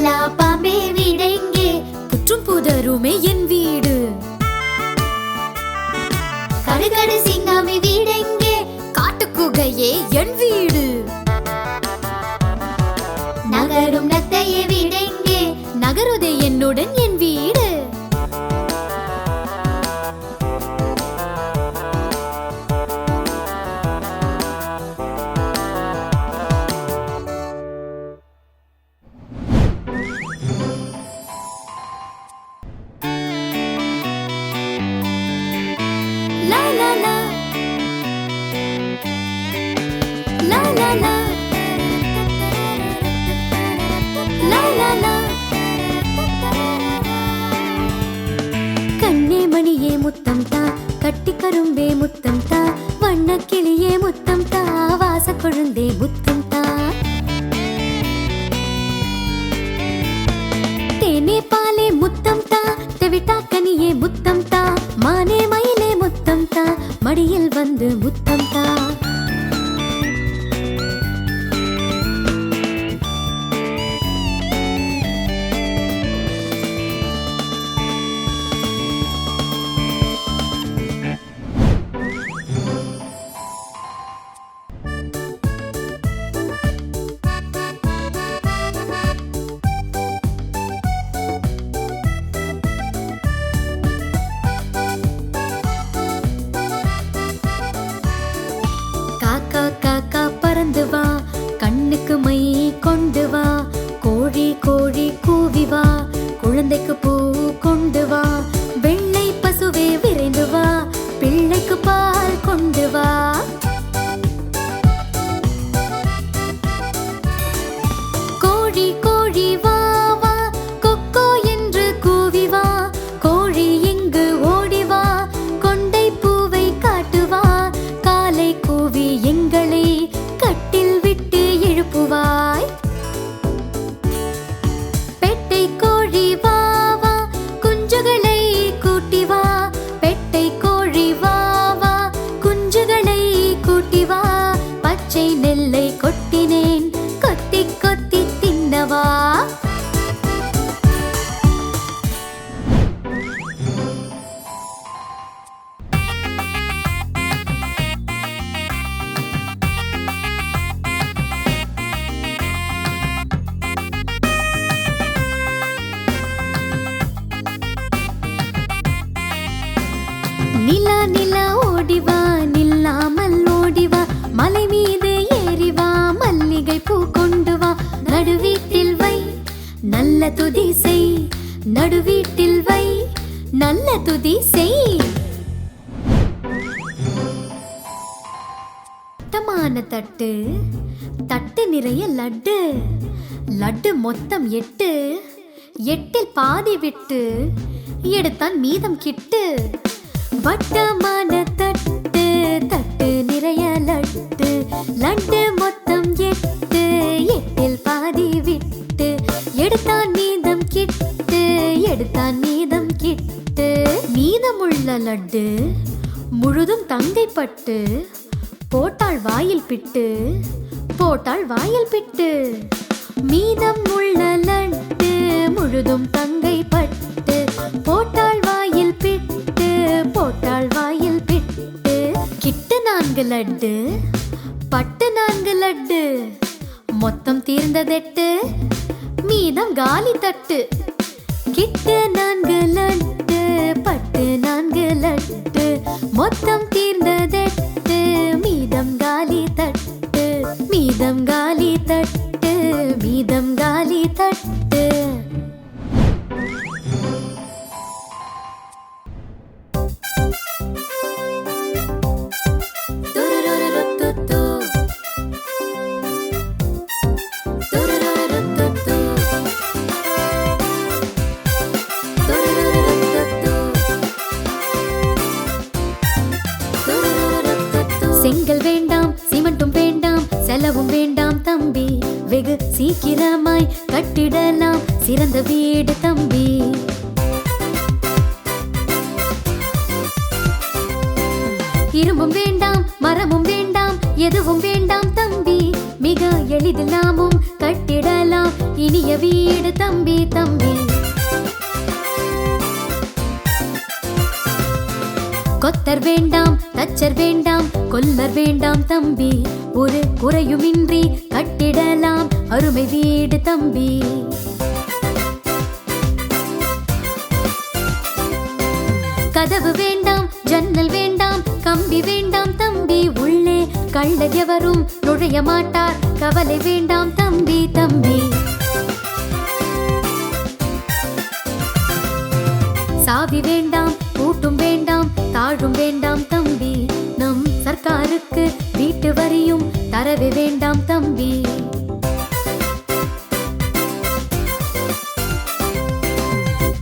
கல்லா பாம்பே வீடெங்கே? புற்றும் புதருமே என் வீடு. கடுகடு சிங்காமி வீடெங்கே? காட்டுக்குகையே என் வீடு. நகரும் நத்தையே வீடெங்கே? நகருதே என்னுடன் என் வீடு. La la la la la la la la la. கண்ணே மணியே முத்தம் தா, கட்டி கரும்பே முத்தம் தா, வண்ண கிளியே முத்தம் தா, வாச கொழுந்தே முத்தம் தா. தேனே பாலே முத்தம் தா, தெவிட்டா கனியே முத்தம் தா, மானே மயிலே முத்தம் தா, மடியில் வந்து முத்தம் தா. காக்கா காக்கா பறந்து வா, கண்ணுக்கு மை கொண்டு வா, கோழி கோழி கூவி வா, குழந்தைக்கு பூ கொண்டு வா, வெள்ளை பசுவே விரைந்து வா, பிள்ளைக்கு பால் கொண்டு வா. கோழி கோழி வா வா, கொக்கோ என்று கூவி வா, கோழி இங்கு ஓடி வா, கொண்டை பூவை காட்டு வா, காலை கூவி எங்களை கட்டில் விட்டு எழுப்புவாய். பெட்டை கோழி வா வா, குஞ்சுகளை கூட்டி வா, பெட்டை கோழி வா வா, குஞ்சுகளை கூட்டி வா, பச்சை நெல்லை கொட்டினேன், கொத்தி கொத்தி தின்னவா. நிலா நிலா ஓடிவா, நில்லாமல் ஓடிவா, மலை மீது ஏறிவா, மல்லிகை பூ கொண்டு வா, நடுவீட்டில் வை நல்ல துதி செய், நடுவீட்டில் வை நல்ல துதி செய். வட்டமான தட்டு, தட்டு நிறைய லட்டு, லட்டு மொத்தம் 8, 8இல் பாதி விட்டு எடுத்தான் மீதம் கிட்டு. வட்டமான தட்டு, தட்டு நிறைய லட்டு, லட்டு மொத்தம் 8, 8இல் பாதி விட்டு எடுத்தான் மீதம் கிட்டு, எடுத்தான் மீதம் கிட்டு. மீதமுள்ள லட்டு முழுதும் தங்கை பட்டு, போட்டாள் வாயில் பிட்டு, போட்டாள் வாயில் பிட்டு. மீதம் உள்ள லட்டு முழுதும் தங்கை பட்டு, போட்டாள் வாயில் பிட்டு, போட்டாள் வாயில் பிட்டு. கிட்டு 4 லட்டு, பட்டு 4 லட்டு, மொத்தம் தீர்ந்தது 8, மீதம் காலி தட்டு. கிட்டு 4 லட்டு, பட்டு 4 லட்டு, மொத்தம் தீர்ந்தது 8, மீதம் காலி தட்டு, மீதம் காலி தட்டு, மீதம் காலி தட்டு. செங்கல் வேண்டாம், சிமெண்ட்டும் வேண்டாம், செலவும் வேண்டாம் தம்பி, வெகு சீக்கிரமாய் கட்டிடலாம் சிறந்த வீடு தம்பி. இரும்பும் வேண்டாம், மரமும் வேண்டாம், எதுவும் வேண்டாம் தம்பி, மிக எளிதில் நாமும் கட்டிடலாம் இனிய வீடு தம்பி தம்பி. கொத்தர் வேண்டாம் தச்சர் வேண்டாம் கொல்லர் வேண்டாம் தம்பி, ஒரு குறையுமின்றி கட்டிடலாம் அருமை வீடு தம்பி. கதவு வேண்டாம் ஜன்னல் வேண்டாம் கம்பி வேண்டாம் தம்பி, உள்ளே கள்ளர் எவரும் நுழைய மாட்டார் கவலை வேண்டாம் தம்பி தம்பி. சாவி வேண்டாம் பூட்டும் வேண்டாம் தாழும் வேண்டாம் தம்பி, நம் சர்க்காருக்கு வீட்டு வரியும் தரவே வேண்டாம் தம்பி.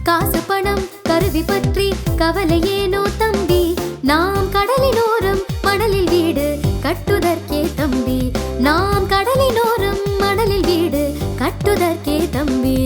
காசு பணம் கருவி பற்றி கவலை ஏனோ தம்பி, நாம் கடலினோரம் மணலில் வீடு கட்டுதற்கே தம்பி, நாம் கடலினோரம் மணலில் வீடு கட்டுதற்கே தம்பி.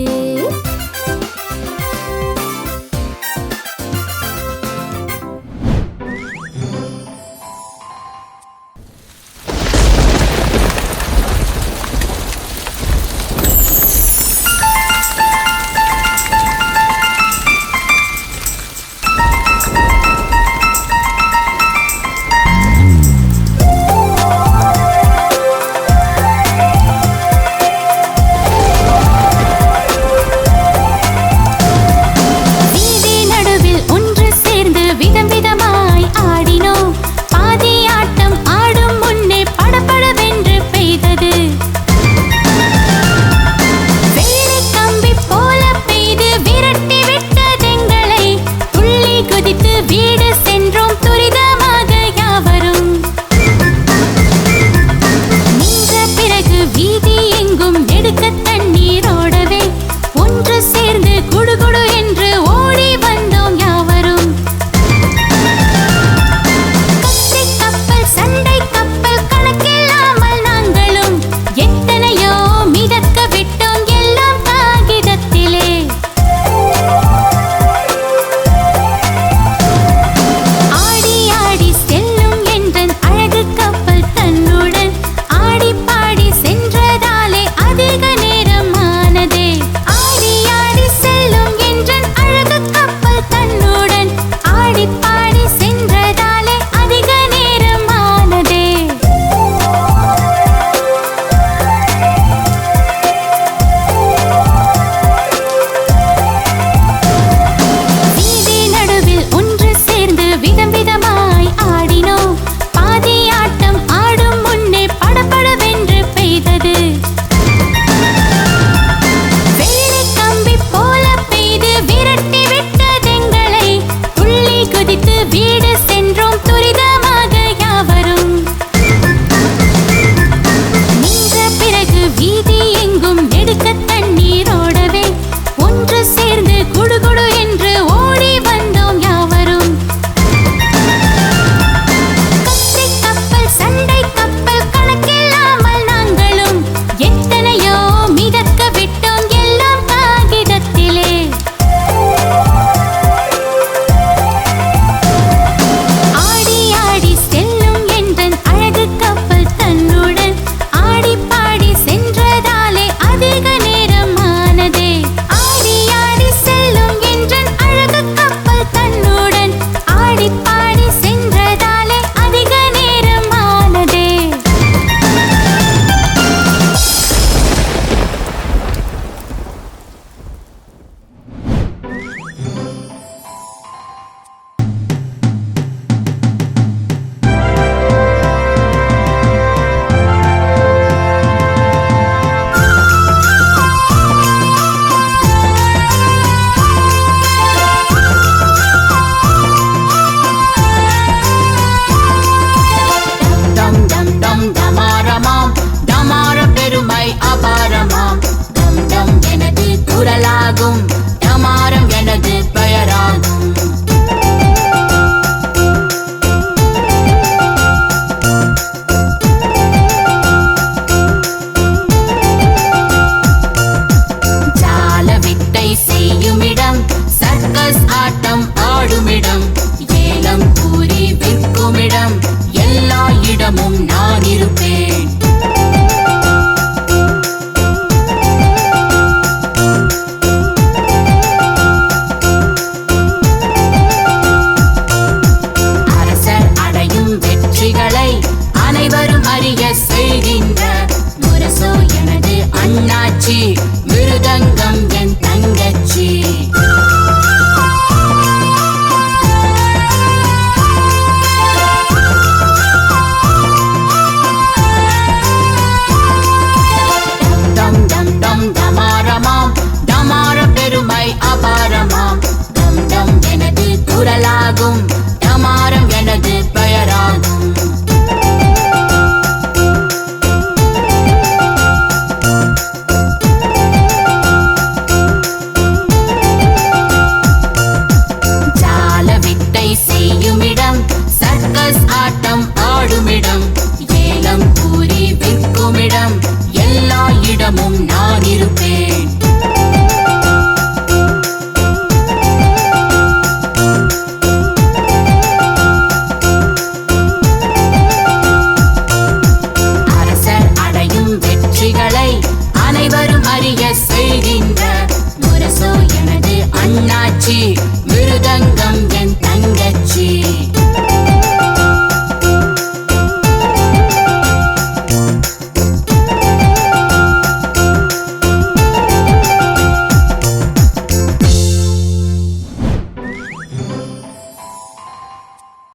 நேரம் அண்ணாச்சி மிருதங்கம் என் தங்கச்சி